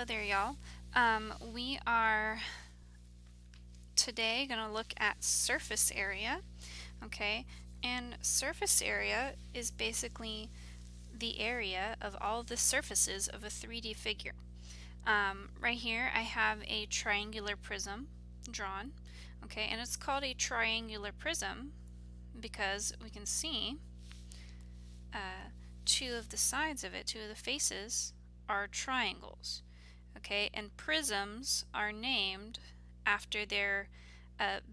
there, y'all. We are today going to look at surface area, okay? And surface area is basically the area of all the surfaces of a 3D figure. Right here I have a triangular prism drawn, okay? And it's called a triangular prism because we can see two of the sides of it, two of the faces, are triangles. Okay, and prisms are named after their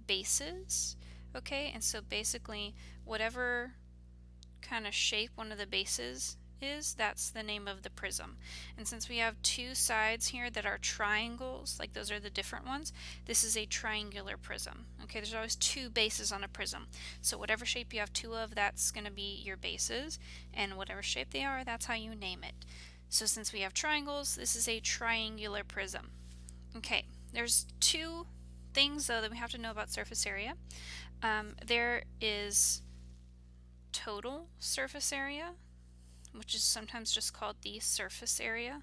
bases. Okay, and so basically whatever kind of shape one of the bases is, that's the name of the prism. And since we have two sides here that are triangles, like those are the different ones, this is a triangular prism. Okay, there's always two bases on a prism. So whatever shape you have two of, that's going to be your bases, and whatever shape they are, that's how you name it. So since we have triangles, this is a triangular prism. Okay, there's two things though that we have to know about surface area. There is total surface area, which is sometimes just called the surface area.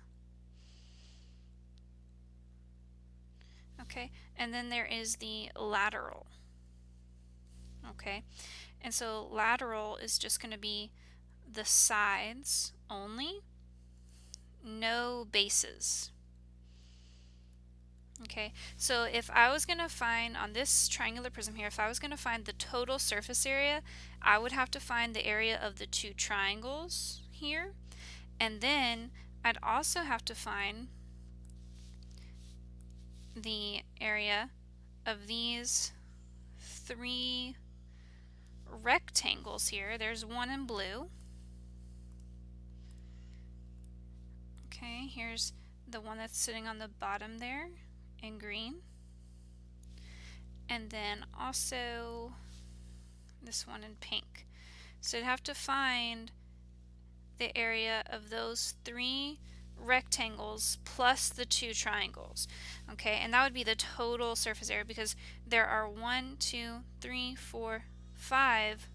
Okay, and then there is the lateral. Okay, and so lateral is just going to be the sides only, no bases. Okay, so if I was going to find on this triangular prism here, if I was going to find the total surface area, I would have to find the area of the two triangles here, and then I'd also have to find the area of these three rectangles here. There's one in blue. Okay, here's the one that's sitting on the bottom there in green. And then also this one in pink. So I'd have to find the area of those three rectangles plus the two triangles. Okay, and that would be the total surface area because there are 1, 2, 3, 4, 5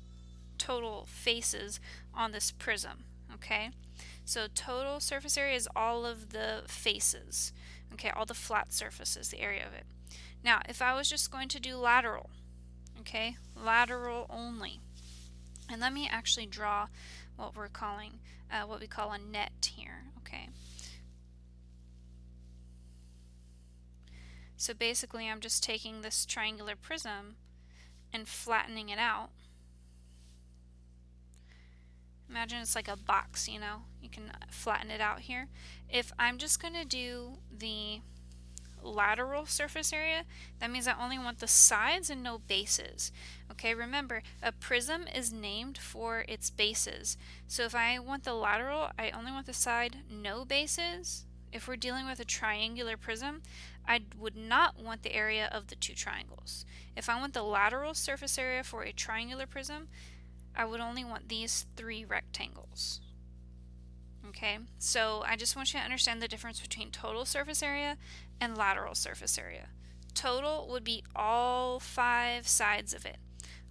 total faces on this prism. Okay, so total surface area is all of the faces. Okay, all the flat surfaces, the area of it. Now, if I was just going to do lateral, okay, lateral only, and let me actually draw what we call a net here. Okay, so basically I'm just taking this triangular prism and flattening it out. Imagine it's like a box, you know, you can flatten it out here. If I'm just going to do the lateral surface area, that means I only want the sides and no bases. Okay, remember, a prism is named for its bases. So if I want the lateral, I only want the side, no bases. If we're dealing with a triangular prism, I would not want the area of the two triangles. If I want the lateral surface area for a triangular prism, I would only want these three rectangles. Okay, so I just want you to understand the difference between total surface area and lateral surface area. Total would be all 5 sides of it.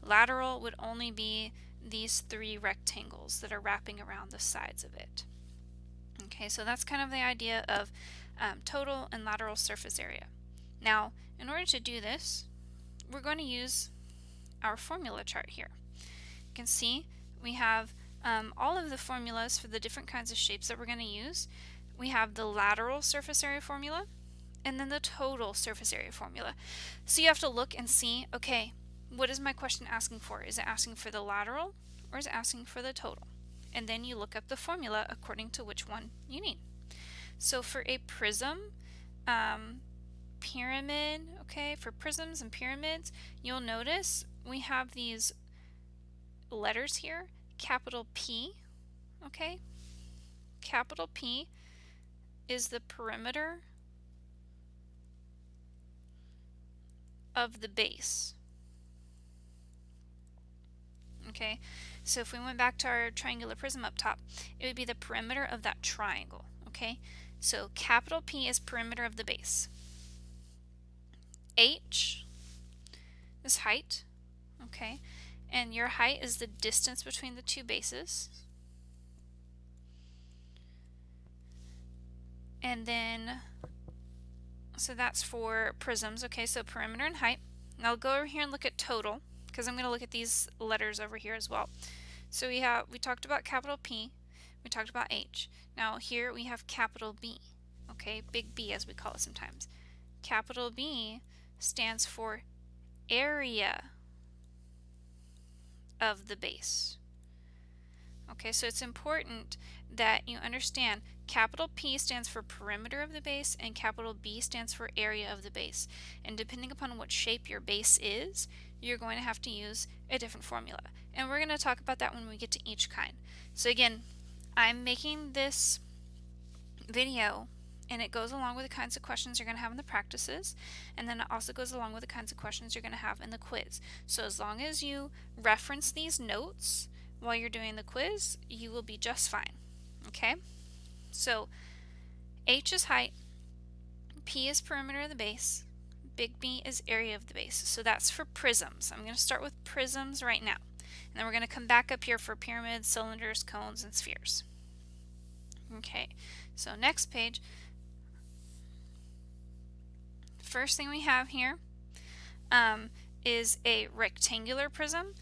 Lateral would only be these 3 rectangles that are wrapping around the sides of it. Okay, so that's kind of the idea of total and lateral surface area. Now, in order to do this, we're going to use our formula chart here. You can see we have all of the formulas for the different kinds of shapes that we're going to use. We have the lateral surface area formula and then the total surface area formula. So you have to look and see, okay, what is my question asking for? Is it asking for the lateral or is it asking for the total? And then you look up the formula according to which one you need. So for a prism, pyramid, okay, for prisms and pyramids, you'll notice we have these letters here, capital P, okay? Capital P is the perimeter of the base. Okay, so if we went back to our triangular prism up top, it would be the perimeter of that triangle. Okay, so capital P is perimeter of the base. H is height. Okay, and your height is the distance between the two bases. And then So that's for prisms. Okay, so perimeter and height. Now I'll go over here and look at total, because I'm going to look at these letters over here as well. So we talked about capital P, we talked about H. Now here we have capital B. Okay, big B as we call it sometimes. Capital B stands for area of the base. Okay, so it's important that you understand capital P stands for perimeter of the base and capital B stands for area of the base. And depending upon what shape your base is, you're going to have to use a different formula. And we're going to talk about that when we get to each kind. So again, I'm making this video and it goes along with the kinds of questions you're going to have in the practices, and then it also goes along with the kinds of questions you're going to have in the quiz. So as long as you reference these notes while you're doing the quiz, you will be just fine. Okay? So H is height, P is perimeter of the base, big B is area of the base. So that's for prisms. I'm going to start with prisms right now. And then we're going to come back up here for pyramids, cylinders, cones, and spheres. Okay, so next page. First thing we have here is a rectangular prism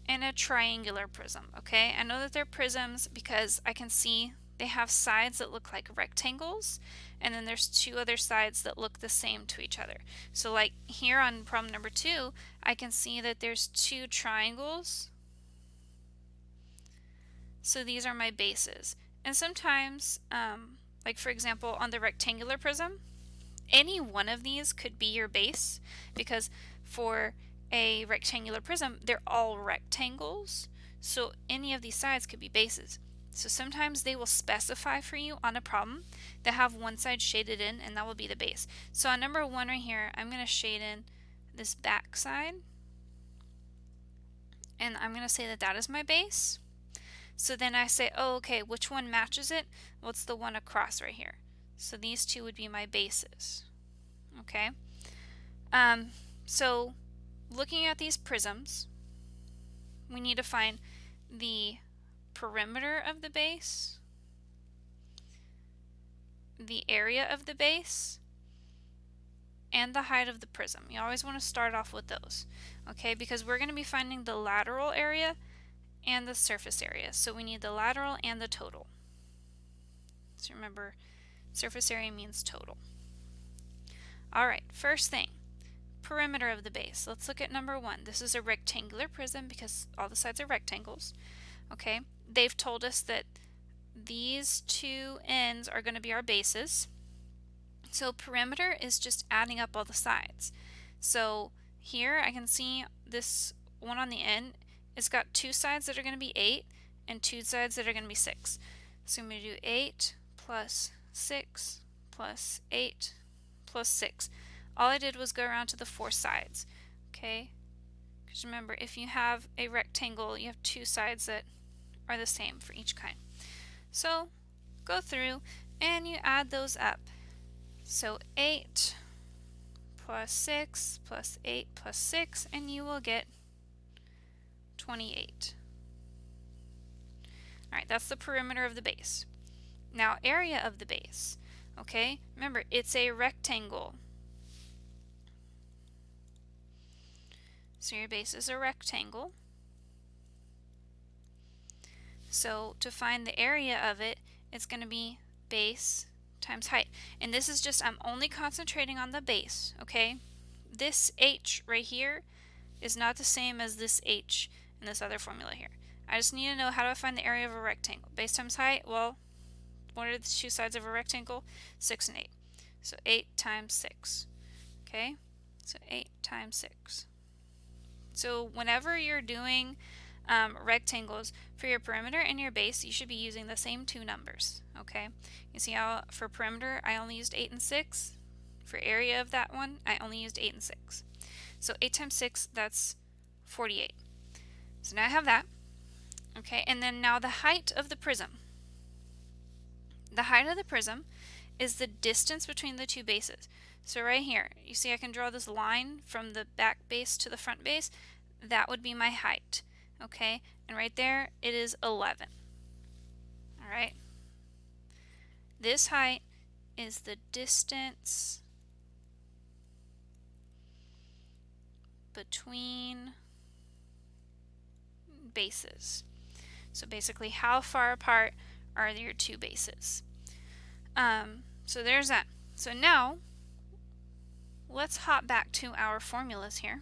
and a triangular prism. Okay, I know that they're prisms because I can see they have sides that look like rectangles, and then there's two other sides that look the same to each other. So like here on problem number 2, I can see that there's two triangles. So these are my bases. And sometimes, like for example on the rectangular prism, any one of these could be your base, because for a rectangular prism, they're all rectangles, so any of these sides could be bases. So sometimes they will specify for you on a problem that have one side shaded in, and that will be the base. So on number 1 right here, I'm going to shade in this back side, and I'm going to say that that is my base. So then I say, oh, okay, which one matches it? Well, it's the one across right here. So these two would be my bases. Okay? So looking at these prisms, we need to find the perimeter of the base, the area of the base, and the height of the prism. You always want to start off with those. Okay? Because we're going to be finding the lateral area and the surface area. So we need the lateral and the total. So remember, surface area means total. Alright, first thing, perimeter of the base. Let's look at number 1. This is a rectangular prism because all the sides are rectangles. Okay, they've told us that these two ends are going to be our bases. So perimeter is just adding up all the sides. So here I can see this one on the end. It's got two sides that are going to be 8 and two sides that are going to be 6. So I'm going to do 8 plus 6 plus 8 plus 6. All I did was go around to the 4 sides. Okay? Because remember, if you have a rectangle, you have two sides that are the same for each kind. So go through and you add those up. So 8 plus 6 plus 8 plus 6, and you will get 28. Alright, that's the perimeter of the base. Now area of the base. Okay, remember it's a rectangle. So your base is a rectangle. So to find the area of it, it's going to be base times height. And this is just, I'm only concentrating on the base, okay? This h right here is not the same as this h in this other formula here. I just need to know, how do I find the area of a rectangle? Base times height, well, what are the two sides of a rectangle? 6 and 8. So 8 times 6. Okay? So 8 times 6. So whenever you're doing rectangles, for your perimeter and your base, you should be using the same two numbers. Okay? You see how for perimeter I only used 8 and 6? For area of that one, I only used 8 and 6. So 8 times 6, that's 48. So now I have that. Okay, and then now the height of the prism. The height of the prism is the distance between the two bases. So right here, you see I can draw this line from the back base to the front base. That would be my height. Okay, and right there it is 11. Alright, this height is the distance between bases. So basically, how far apart are your two bases? So there's that. So now, let's hop back to our formulas here.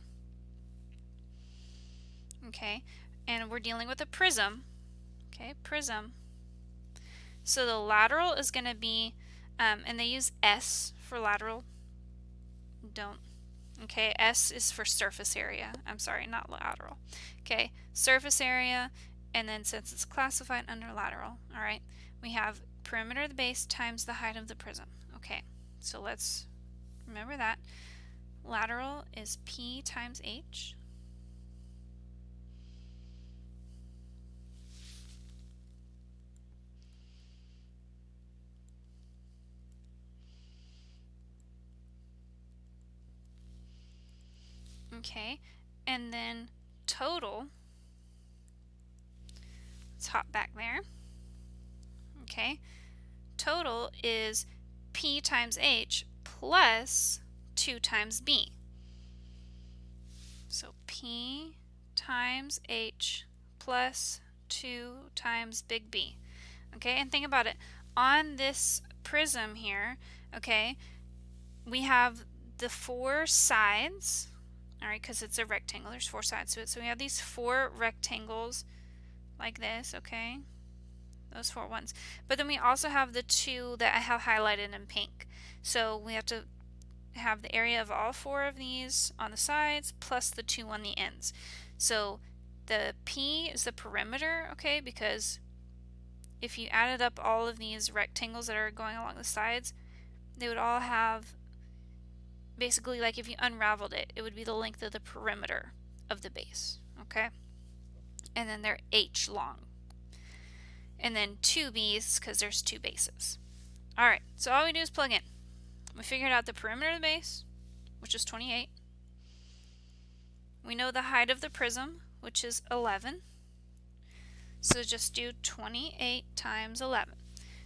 Okay, and we're dealing with a prism. Okay, prism. So the lateral is going to be, and they use S for lateral. Okay, S is for surface area. I'm sorry, not lateral. Okay, surface area, and then since it's classified under lateral, all right, we have perimeter of the base times the height of the prism. Okay, so let's remember that. Lateral is P times H. Okay, and then total, let's hop back there. Okay, total is P times H plus 2 times B. So P times H plus 2 times big B. Okay, and think about it. On this prism here, okay, we have the 4 sides, all right, because it's a rectangle. There's 4 sides to it. So we have these 4 rectangles like this, okay, those 4 ones. But then we also have the 2 that I have highlighted in pink. So we have to have the area of all 4 of these on the sides plus the 2 on the ends. So the P is the perimeter, okay, because if you added up all of these rectangles that are going along the sides, they would all have, basically, like if you unraveled it, it would be the length of the perimeter of the base, okay? And then they're H long. And then 2 B's because there's 2 bases. All right, so all we do is plug in. We figured out the perimeter of the base, which is 28. We know the height of the prism, which is 11. So just do 28 times 11.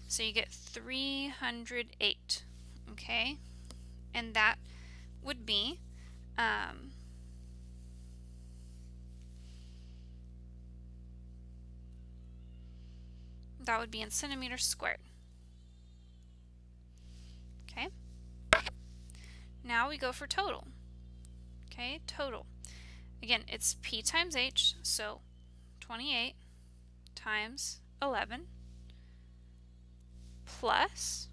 So you get 308, okay? And that would be, that would be in centimeters squared. Okay? Now we go for total. Okay, total. Again, it's P times H, so 28 times 11 plus,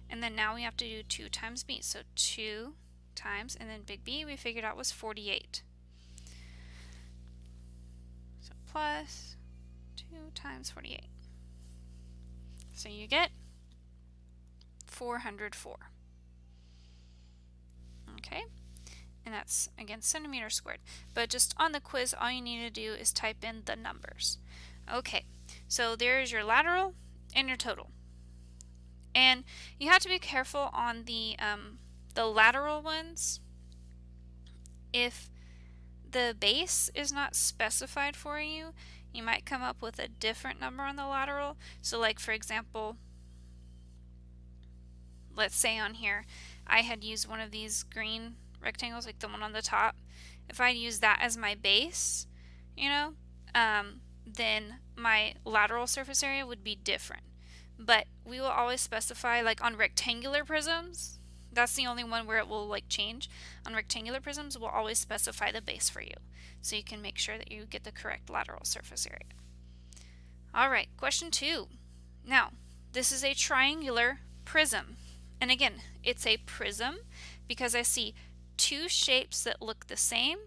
and then now we have to do 2 times B, so 2 times, and then big B we figured out was 48. So plus 2 times 48. So you get 404. Okay? And that's, again, centimeters squared. But just on the quiz, all you need to do is type in the numbers. Okay, so there's your lateral and your total. And you have to be careful on the lateral ones. If the base is not specified for you, you might come up with a different number on the lateral. So like, for example, let's say on here, I had used one of these green rectangles, like the one on the top. If I use that as my base, you know, then my lateral surface area would be different. But we will always specify, like on rectangular prisms, that's the only one where it will like change. On rectangular prisms, we'll always specify the base for you, so you can make sure that you get the correct lateral surface area. All right, question 2. Now, this is a triangular prism. And again, it's a prism because I see 2 shapes that look the same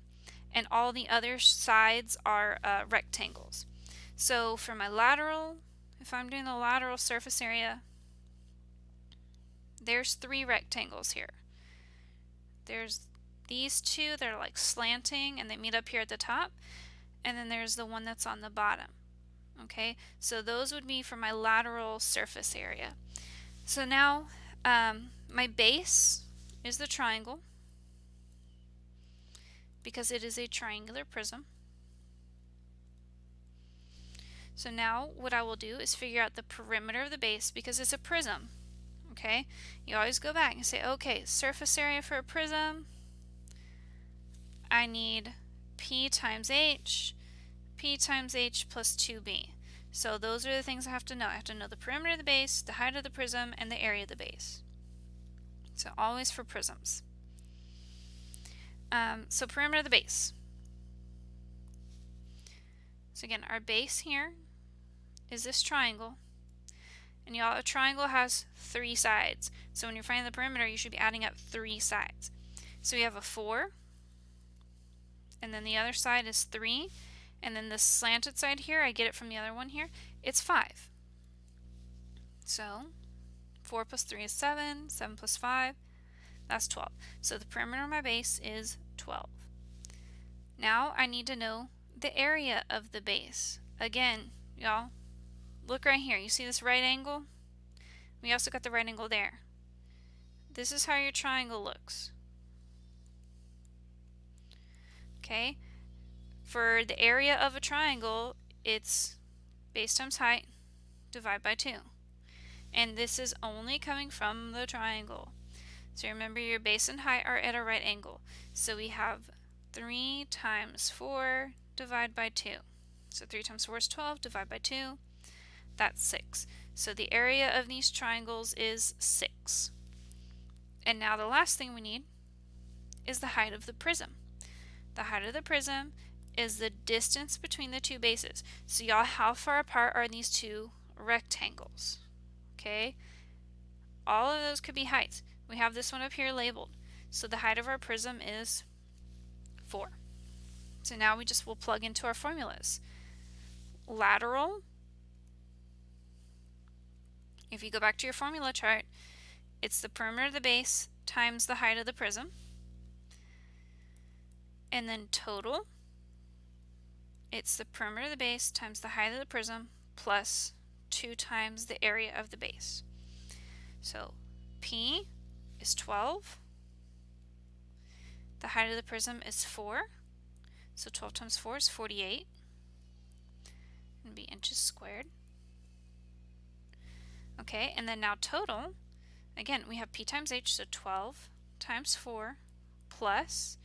and all the other sides are rectangles. So for my lateral, if I'm doing the lateral surface area, there's 3 rectangles here. There's these 2 that are like slanting and they meet up here at the top, and then there's the one that's on the bottom. Okay, so those would be for my lateral surface area. So now my base is the triangle because it is a triangular prism. So now what I will do is figure out the perimeter of the base because it's a prism. Okay, you always go back and say, okay, surface area for a prism, I need P times H plus 2B. So those are the things I have to know. I have to know the perimeter of the base, the height of the prism, and the area of the base. So always for prisms. So perimeter of the base. So again, our base here is this triangle. And y'all, a triangle has 3 sides. So when you're finding the perimeter, you should be adding up 3 sides. So we have a 4, and then the other side is 3, and then this slanted side here, I get it from the other one here, it's 5. So 4 plus 3 is 7, 7 plus 5, that's 12. So the perimeter of my base is 12. Now I need to know the area of the base. Again, y'all, look right here. You see this right angle? We also got the right angle there. This is how your triangle looks. Okay? For the area of a triangle, it's base times height divided by 2. And this is only coming from the triangle. So remember, your base and height are at a right angle. So we have 3 times 4 divided by 2. So 3 times 4 is 12, divided by 2. That's 6. So the area of these triangles is 6. And now the last thing we need is the height of the prism. The height of the prism is the distance between the two bases. So y'all, how far apart are these two rectangles? Okay? All of those could be heights. We have this one up here labeled. So the height of our prism is 4. So now we just will plug into our formulas. Lateral, if you go back to your formula chart, it's the perimeter of the base times the height of the prism. And then total, it's the perimeter of the base times the height of the prism plus 2 times the area of the base. So P is 12. The height of the prism is 4. So 12 times 4 is 48. And be inches squared. Okay, and then now total, again, we have P times H, so 12 times 4 plus,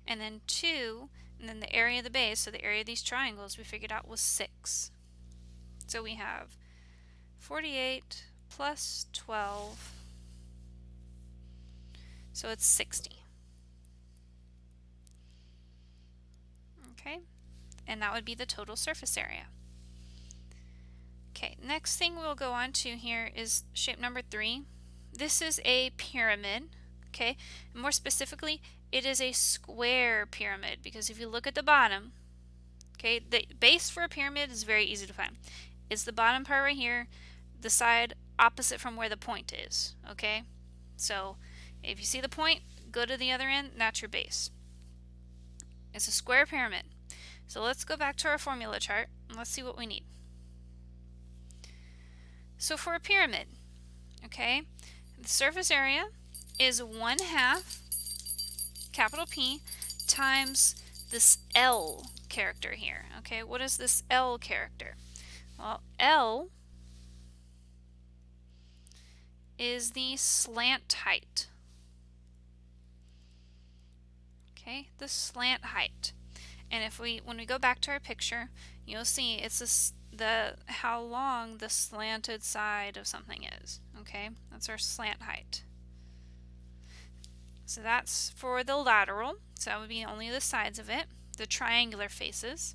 and then 2, and then the area of the base, so the area of these triangles we figured out was 6. So we have 48 plus 12, so it's 60. Okay, and that would be the total surface area. Okay, next thing we'll go on to here is shape number 3. This is a pyramid, okay? And more specifically, it is a square pyramid, because if you look at the bottom, okay, the base for a pyramid is very easy to find. It's the bottom part right here, the side opposite from where the point is, okay? So if you see the point, go to the other end, that's your base. It's a square pyramid. So let's go back to our formula chart and let's see what we need. So for a pyramid, okay, the surface area is 1/2 capital P times this L character here. Okay, what is this L character? Well, L is the slant height. Okay, the slant height. And if when we go back to our picture, you'll see it's this, how long the slanted side of something is. Okay, that's our slant height. So that's for the lateral, so that would be only the sides of it, the triangular faces.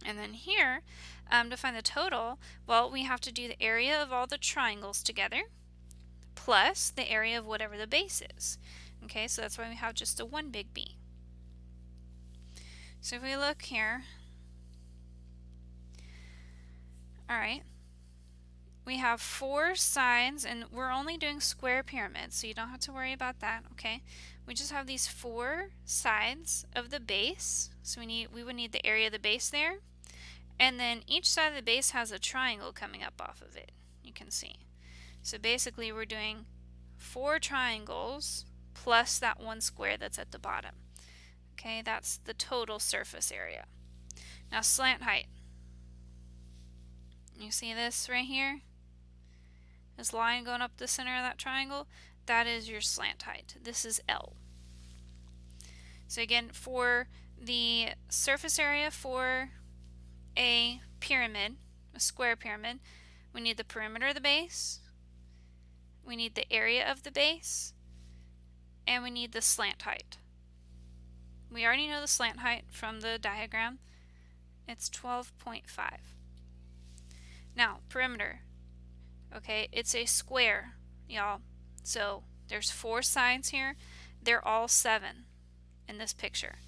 And then here, to find the total, well, we have to do the area of all the triangles together plus the area of whatever the base is. Okay, so that's why we have just a one big B. So if we look here, alright, we have 4 sides, and we're only doing square pyramids, so you don't have to worry about that, okay? We just have these 4 sides of the base, so we would need the area of the base there, and then each side of the base has a triangle coming up off of it, you can see. So basically we're doing 4 triangles plus that one square that's at the bottom. Okay, that's the total surface area. Now slant height. You see this right here? This line going up the center of that triangle? That is your slant height. This is L. So again, for the surface area for a pyramid, a square pyramid, we need the perimeter of the base, we need the area of the base, and we need the slant height. We already know the slant height from the diagram. It's 12.5. Now, perimeter. Okay, it's a square, y'all. So there's 4 sides here. They're all 7 in this picture.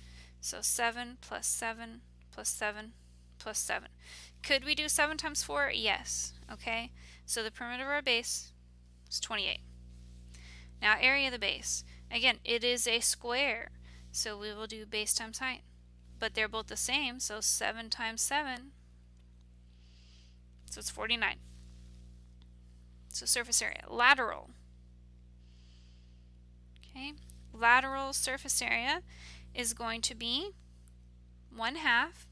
So 7 plus 7 plus 7 plus 7. Could we do 7 times 4? Yes. Okay, so the perimeter of our base is 28. Now, area of the base. Again, it is a square, so we will do base times height. But they're both the same, so 7 times 7, so it's 49. So surface area. Lateral. Okay, lateral surface area is going to be 1/2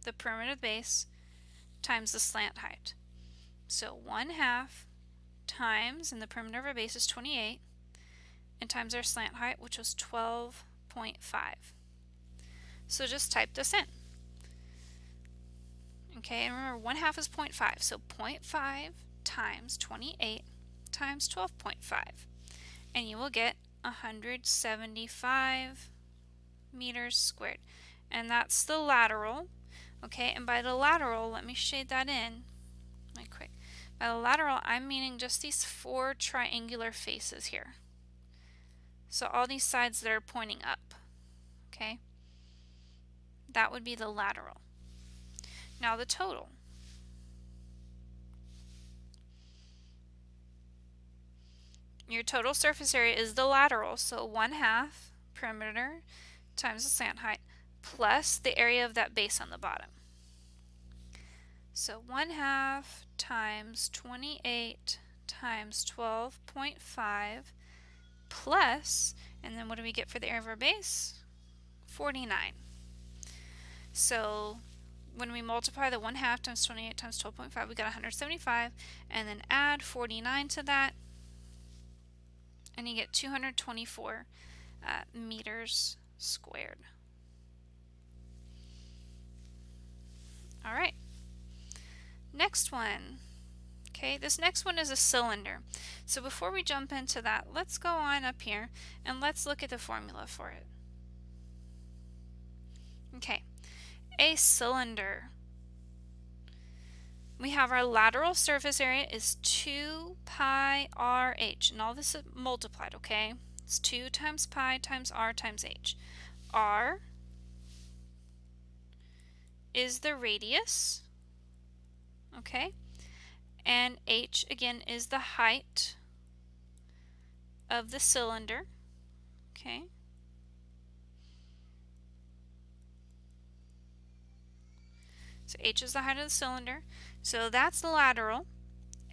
the perimeter of the base times the slant height. So 1/2 times, and the perimeter of our base is 28, and times our slant height, which was 12.5. So just type this in. Okay, and remember 1/2 is 0.5, so 0.5 times 28 times 12.5, and you will get 175 meters squared. And that's the lateral. Okay, and by the lateral, let me shade that in really quick. By the lateral, I'm meaning just these 4 triangular faces here. So all these sides that are pointing up. Okay, that would be the lateral. Now the total. Your total surface area is the lateral, so 1/2 perimeter times the slant height plus the area of that base on the bottom. So 1/2 times 28 times 12.5 plus, and then what do we get for the area of our base? 49. So when we multiply the 1/2 times 28 times 12.5, we got 175, and then add 49 to that, and you get 224 meters squared. All right, next one. Okay, this next one is a cylinder. So before we jump into that, let's go on up here and let's look at the formula for it. Okay, a cylinder. We have our lateral surface area is 2 pi RH, and all this is multiplied, okay? It's 2 times pi times r times h. R is the radius, okay? And h, again, is the height of the cylinder, okay? So h is the height of the cylinder. So that's the lateral.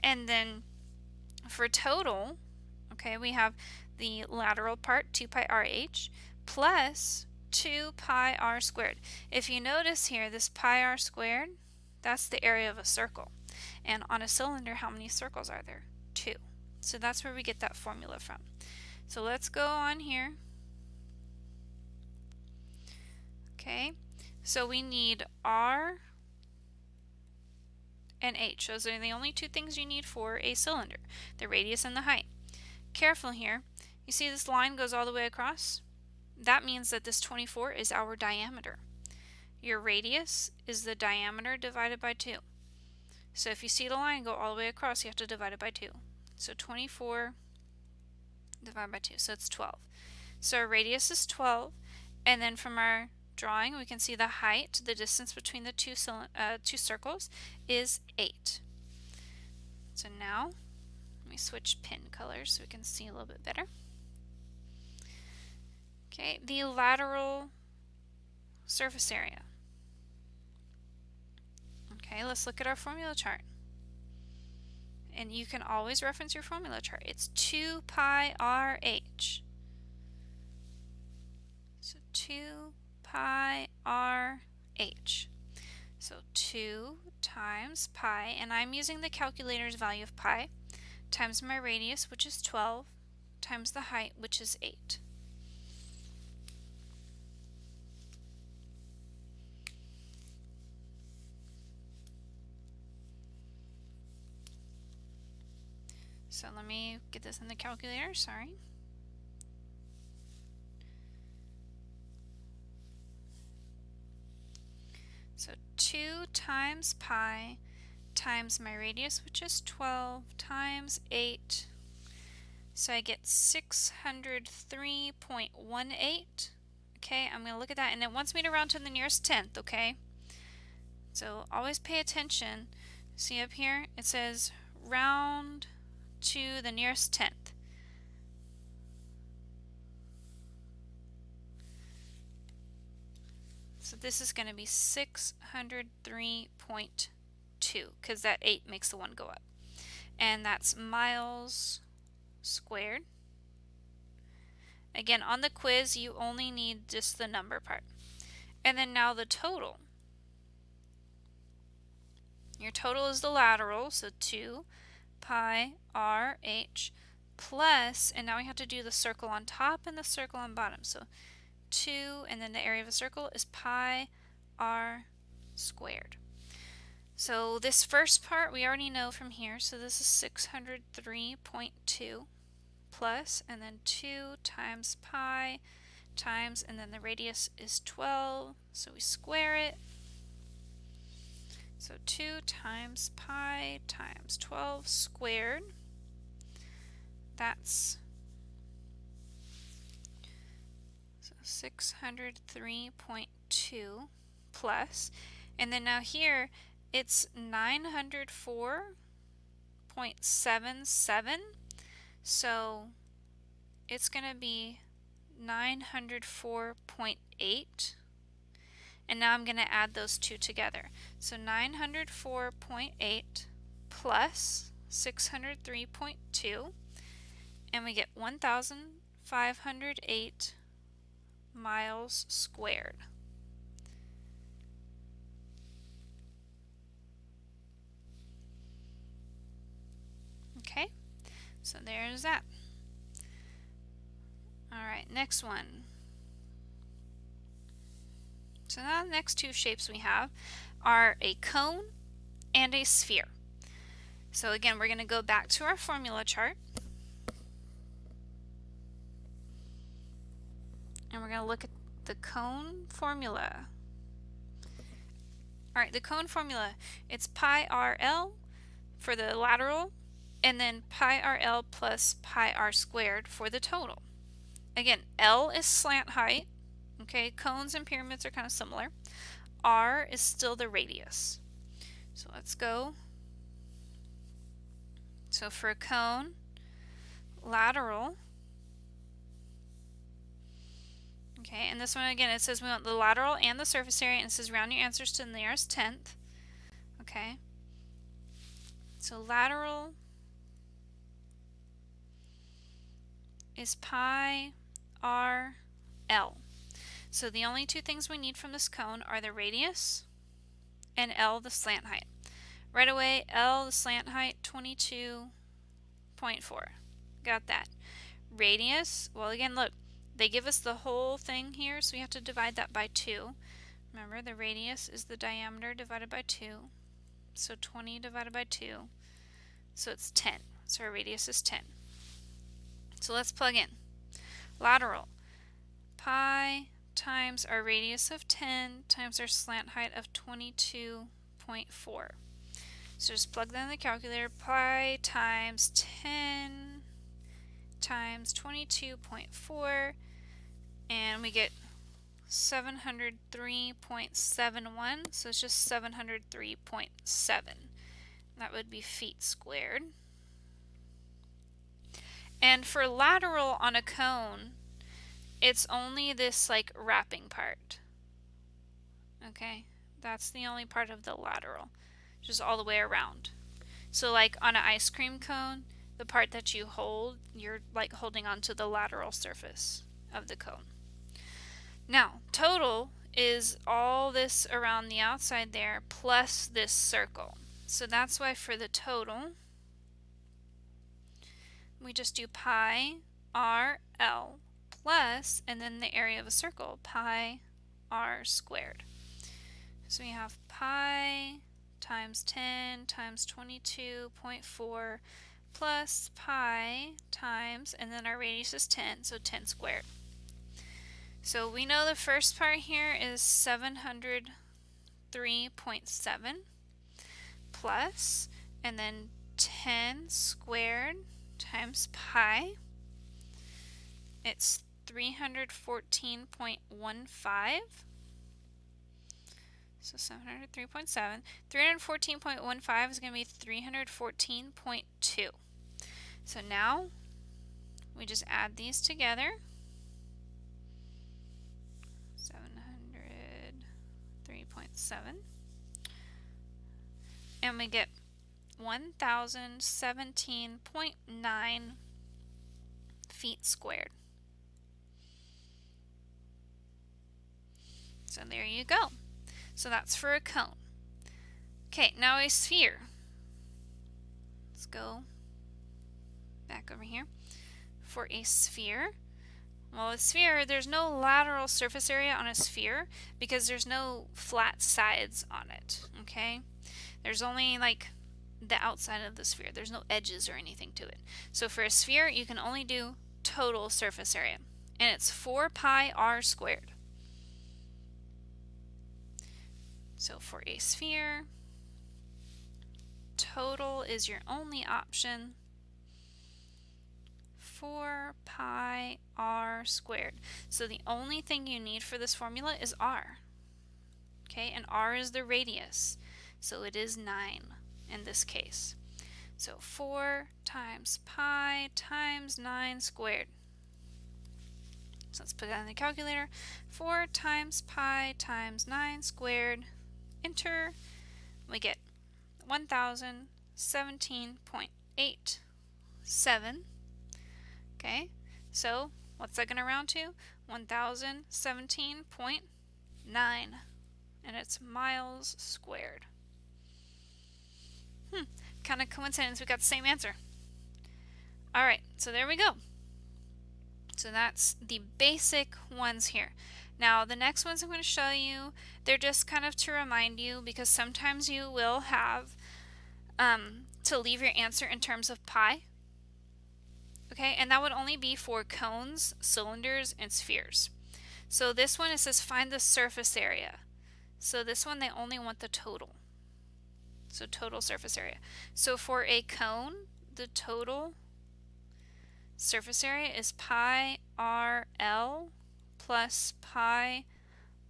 And then for total, okay, we have the lateral part, 2 pi RH, plus 2 pi r squared. If you notice here, this pi r squared, that's the area of a circle. And on a cylinder, how many circles are there? 2. So that's where we get that formula from. So let's go on here. Okay, so we need r and h. Those are the only 2 things you need for a cylinder, the radius and the height. Careful here. You see this line goes all the way across? That means that this 24 is our diameter. Your radius is the diameter divided by 2. So if you see the line go all the way across, you have to divide it by 2. So 24 divided by 2, so it's 12. So our radius is 12, and then from our drawing, we can see the height, the distance between the two circles, is 8. So now, let me switch pin colors so we can see a little bit better. Okay, the lateral surface area. Okay, let's look at our formula chart. And you can always reference your formula chart. It's 2 pi RH. So 2 pi RH. So 2 times pi, and I'm using the calculator's value of pi, times my radius, which is 12, times the height, which is 8. So let me get this in the calculator, sorry. So 2 times pi times my radius, which is 12, times 8. So I get 603.18. Okay, I'm going to look at that, and it wants me to round to the nearest tenth, okay? So always pay attention. See up here? It says round to the nearest tenth. So this is going to be 603.2 because that 8 makes the 1 go up. And that's miles squared. Again, on the quiz, you only need just the number part. And then now the total. Your total is the lateral, so 2 pi r h plus, and now we have to do the circle on top and the circle on bottom. So 2, and then the area of a circle is pi r squared. So this first part we already know from here, so this is 603.2 plus, and then 2 times pi times, and then the radius is 12, so we square it. So 2 times pi times 12 squared, that's 603.2 plus, and then now here it's 904.77, so it's going to be 904.8, and now I'm going to add those two together. So 904.8 plus 603.2, and we get 1,508 miles squared. Okay, so there's that. Alright, next one. So now the next two shapes we have are a cone and a sphere. So again, we're going to go back to our formula chart. And we're going to look at the cone formula. Alright, the cone formula, it's pi RL for the lateral, and then pi RL plus pi R squared for the total. Again, L is slant height. Okay, cones and pyramids are kind of similar. R is still the radius. So let's go. So for a cone, lateral. Okay, and this one again, it says we want the lateral and the surface area, and it says round your answers to the nearest tenth. Okay, so lateral is pi r l. So the only two things we need from this cone are the radius and L, the slant height. Right away, L, the slant height, 22.4. Got that. Radius, well again, look, they give us the whole thing here, so we have to divide that by 2. Remember, the radius is the diameter divided by 2. So 20 divided by 2. So it's 10. So our radius is 10. So let's plug in. Lateral, pi times our radius of 10 times our slant height of 22.4. So just plug that in the calculator. Pi times 10 times 22.4, and we get 703.71, so it's just 703.7. That would be feet squared. And for lateral on a cone, it's only this like wrapping part. Okay, that's the only part of the lateral, just all the way around. So like on an ice cream cone, the part that you hold, you're like holding onto the lateral surface of the cone. Now, total is all this around the outside there plus this circle. So that's why for the total, we just do pi RL plus, and then the area of a circle, pi r squared. So we have pi times 10 times 22.4 plus pi times, and then our radius is 10, so 10 squared. So we know the first part here is 703.7 plus, and then 10 squared times pi. It's 314.15. So 703.7. 314.15 is going to be 314.2. So now we just add these together. 703.7. And we get 1017.9 feet squared. So there you go. So that's for a cone. Okay, now a sphere. Let's go back over here. For a sphere, well, a sphere, there's no lateral surface area on a sphere because there's no flat sides on it, okay? There's only like the outside of the sphere. There's no edges or anything to it. So for a sphere, you can only do total surface area, and it's 4 pi r squared. So for a sphere, total is your only option. 4 pi r squared. So the only thing you need for this formula is r. Okay, and r is the radius. So it is 9 in this case. So 4 times pi times 9 squared. So let's put that in the calculator. 4 times pi times 9 squared. Enter. We get 1017.87. Okay, so what's that going to round to? 1017.9, and it's miles squared. Kind of coincidence, we got the same answer. All right, so there we go. So that's the basic ones here. Now the next ones I'm going to show you, they're just kind of to remind you, because sometimes you will have to leave your answer in terms of pi. Okay, and that would only be for cones, cylinders, and spheres. So this one, it says find the surface area. So this one, they only want the total. So total surface area. So for a cone, the total surface area is pi RL plus pi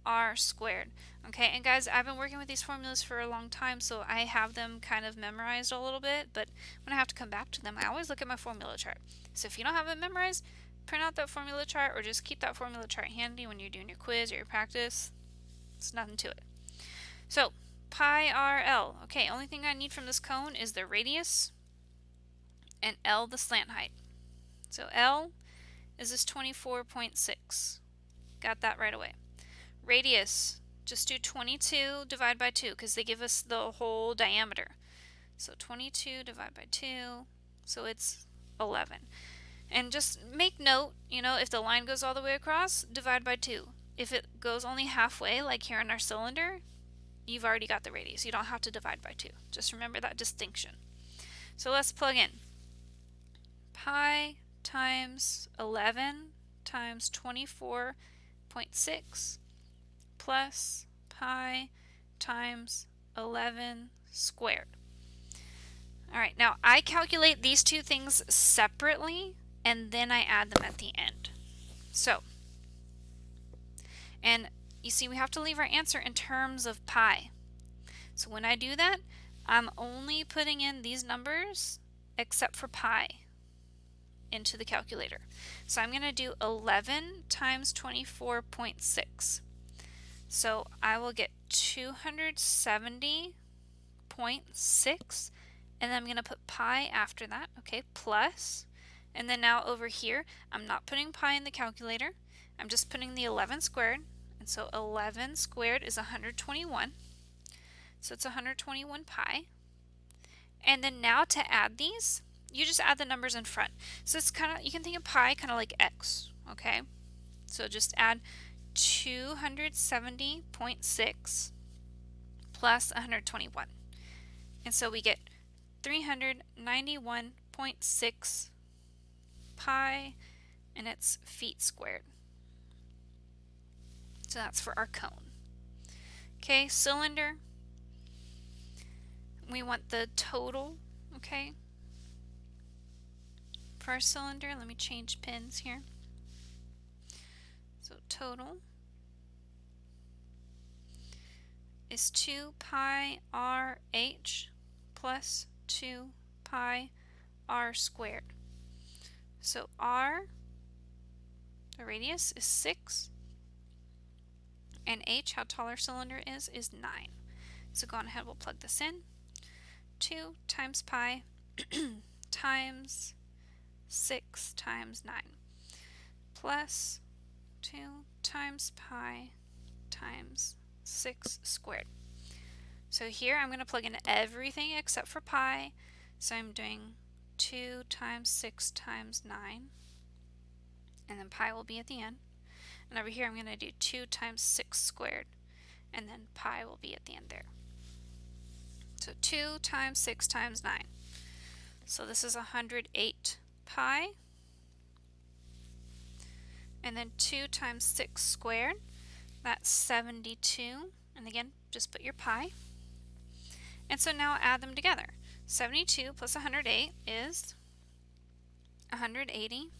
r squared. Okay, and guys, I've been working with these formulas for a long time, so I have them kind of memorized a little bit, but when I have to come back to them, I always look at my formula chart. So if you don't have it memorized, print out that formula chart or just keep that formula chart handy when you're doing your quiz or your practice. It's nothing to it. So pi RL. Okay, only thing I need from this cone is the radius and L the slant height. So L is this 24.6. Got that right away. Radius, just do 22 divided by 2 because they give us the whole diameter. So 22 divided by 2, so it's 11. And just make note, you know, if the line goes all the way across, divide by 2. If it goes only halfway, like here in our cylinder, you've already got the radius. You don't have to divide by 2. Just remember that distinction. So let's plug in. Pi times 11 times 24.6 plus pi times 11 squared. All right, now I calculate these two things separately and then I add them at the end. So, and you see we have to leave our answer in terms of pi. So when I do that, I'm only putting in these numbers except for pi into the calculator. So I'm going to do 11 times 24.6. So I will get 270.6, and then I'm going to put pi after that, okay, plus, and then now over here, I'm not putting pi in the calculator, I'm just putting the 11 squared, and so 11 squared is 121, so it's 121 pi, and then now to add these, you just add the numbers in front. So it's kind of, you can think of pi kind of like x, okay, so just add 270.6 plus 121. And so we get 391.6 2.6 pi, and it's feet squared. So that's for our cone. Okay, cylinder. We want the total, okay, for our cylinder. Let me change pins here. So total is 2 pi RH plus 2 pi r squared. So r, the radius, is 6, and h, how tall our cylinder is 9. So go on ahead, we'll plug this in. 2 times pi times 6 times 9 plus 2 times pi times 6 squared. So here I'm going to plug in everything except for pi. So I'm doing 2 times 6 times 9, and then pi will be at the end. And over here I'm going to do 2 times 6 squared, and then pi will be at the end there. So 2 times 6 times 9. So this is 108 pi. And then 2 times 6 squared, that's 72. And again, just put your pi. And so now add them together. 72 plus 108 is 180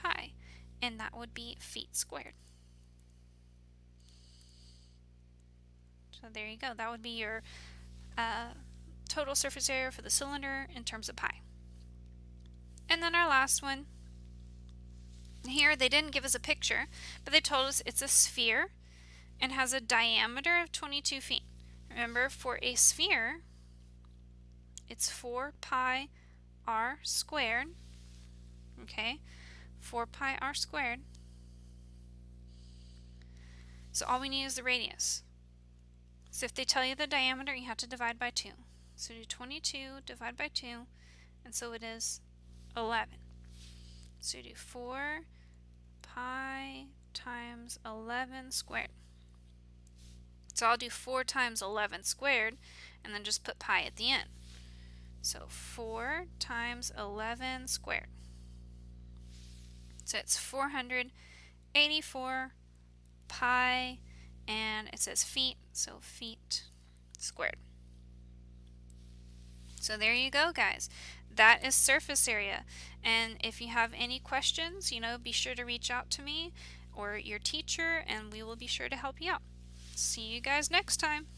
pi. And that would be feet squared. So there you go. That would be your total surface area for the cylinder in terms of pi. And then our last one. Here they didn't give us a picture, but they told us it's a sphere and has a diameter of 22 feet. Remember, for a sphere, it's 4 pi r squared. Okay, 4 pi r squared. So all we need is the radius. So if they tell you the diameter, you have to divide by 2. So do 22 divided by 2, and so it is 11. So do 4 pi times 11 squared. So I'll do 4 times 11 squared, and then just put pi at the end. So 4 times 11 squared. So it's 484 pi, and it says feet, so feet squared. So there you go, guys. That is surface area. And if you have any questions, be sure to reach out to me or your teacher, and we will be sure to help you out. See you guys next time.